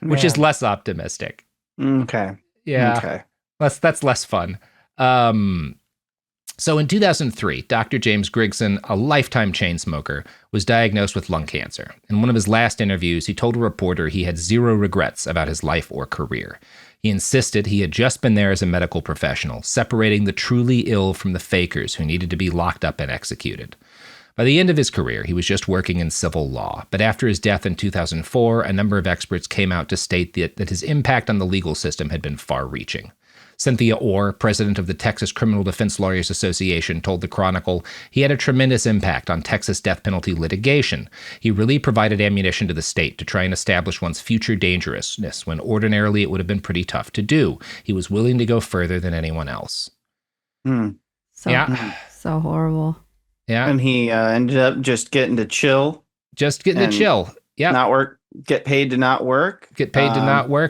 which is less optimistic. Okay. Yeah. Okay. That's less fun. So in 2003, Dr. James Griggsson, a lifetime chain smoker, was diagnosed with lung cancer. In one of his last interviews, he told a reporter he had zero regrets about his life or career. He insisted he had just been there as a medical professional, separating the truly ill from the fakers who needed to be locked up and executed. By the end of his career, he was just working in civil law. But after his death in 2004, a number of experts came out to state that his impact on the legal system had been far-reaching. Cynthia Orr, president of the Texas Criminal Defense Lawyers Association, told the Chronicle he had a tremendous impact on Texas death penalty litigation. He really provided ammunition to the state to try and establish one's future dangerousness when ordinarily it would have been pretty tough to do. He was willing to go further than anyone else. So horrible. Yeah. And he ended up just getting to chill. Yeah. Not work. Get paid to not work.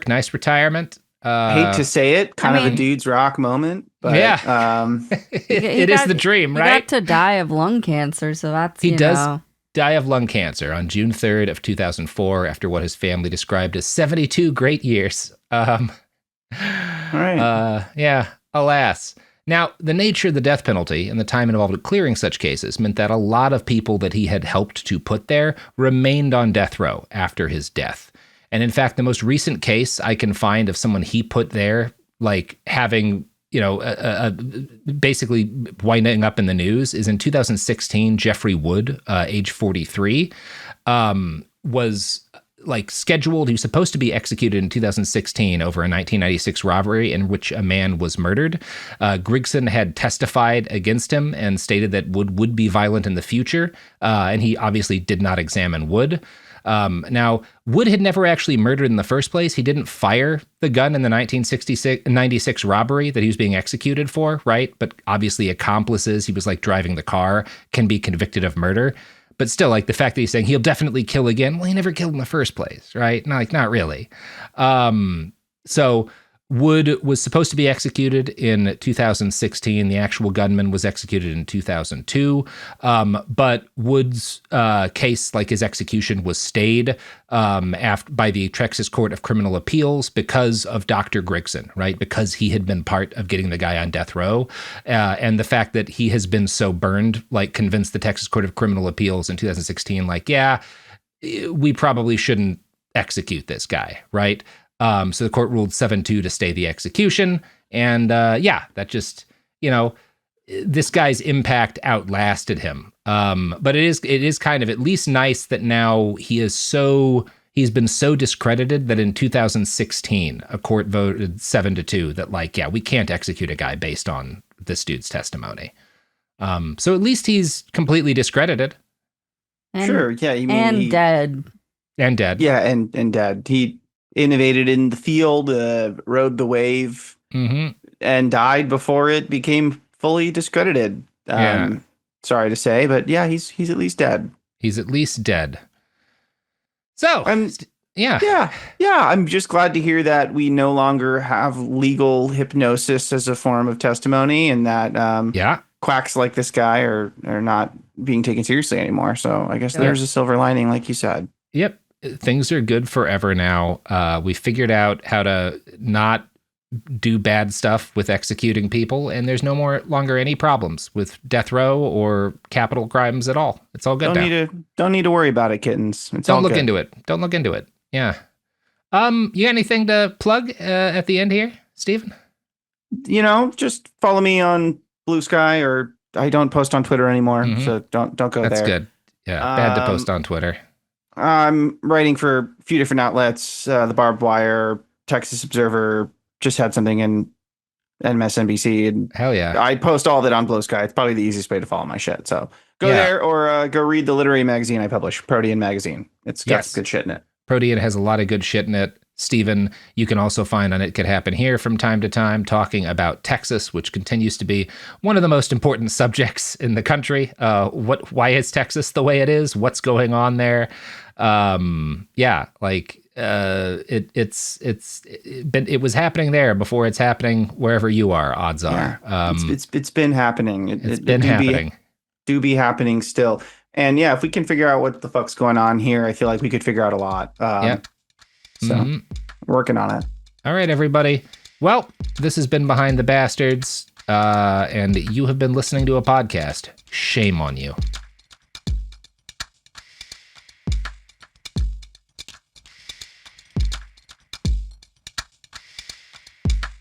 Nice retirement. Hate to say it, kind of a dude's rock moment, but it is the dream, right? He got to die of lung cancer, so that's he does die of lung cancer on June 3rd of 2004 after what his family described as 72 great years. Right. Alas. Now, the nature of the death penalty and the time involved in clearing such cases meant that a lot of people that he had helped to put there remained on death row after his death. And in fact, the most recent case I can find of someone he put there, like having, basically winding up in the news, is in 2016. Jeffrey Wood, age 43, was like scheduled. He was supposed to be executed in 2016 over a 1996 robbery in which a man was murdered. Griggsson had testified against him and stated that Wood would be violent in the future. And he obviously did not examine Wood. Now, Wood had never actually murdered in the first place. He didn't fire the gun in the 1996 robbery that he was being executed for, right? But obviously accomplices, he was like driving the car, can be convicted of murder. But still, like the fact that he's saying he'll definitely kill again, well, he never killed in the first place, right? Not really. So Wood was supposed to be executed in 2016. The actual gunman was executed in 2002. But Wood's case, like his execution, was stayed by the Texas Court of Criminal Appeals because of Dr. Griggsson, right? Because he had been part of getting the guy on death row. And the fact that he has been so burned, like convinced the Texas Court of Criminal Appeals in 2016, like, yeah, we probably shouldn't execute this guy, right? So the court ruled 7-2 to stay the execution. And that just, this guy's impact outlasted him. But it is kind of at least nice that now he's been so discredited that in 2016, a court voted 7-2 that we can't execute a guy based on this dude's testimony. So at least he's completely discredited. Sure. Yeah. Dead. And dead. Yeah. And dead. He innovated in the field, rode the wave, and died before it became fully discredited. Sorry to say, but yeah, he's at least dead. He's at least dead. So, I'm just glad to hear that we no longer have legal hypnosis as a form of testimony, and that quacks like this guy are not being taken seriously anymore. So I guess there's a silver lining, like you said. Yep. Things are good forever now. We figured out how to not do bad stuff with executing people, and there's no longer any problems with death row or capital crimes at all. It's all good now. Don't need to worry about it, kittens. Don't look into it. Yeah. You got anything to plug at the end here, Stephen? Just follow me on Blue Sky, or I don't post on Twitter anymore, so don't go there. That's good. Yeah, bad to post on Twitter. I'm writing for a few different outlets, the Barbed Wire, Texas Observer just had something in MSNBC, and Hell yeah. I post all of it on Blue Sky. It's probably the easiest way to follow my shit. So go there or go read the literary magazine I publish, Protean Magazine. It's got good shit in it. Protean has a lot of good shit in it. Stephen, you can also find on It Could Happen Here from time to time, talking about Texas, which continues to be one of the most important subjects in the country. Why is Texas the way it is? What's going on there? It was happening there before it's happening wherever you are. Odds are, it's been happening. It's been happening. Do be happening still. And yeah, if we can figure out what the fuck's going on here, I feel like we could figure out a lot. So working on it. All right, everybody. Well, this has been Behind the Bastards, and you have been listening to a podcast. Shame on you.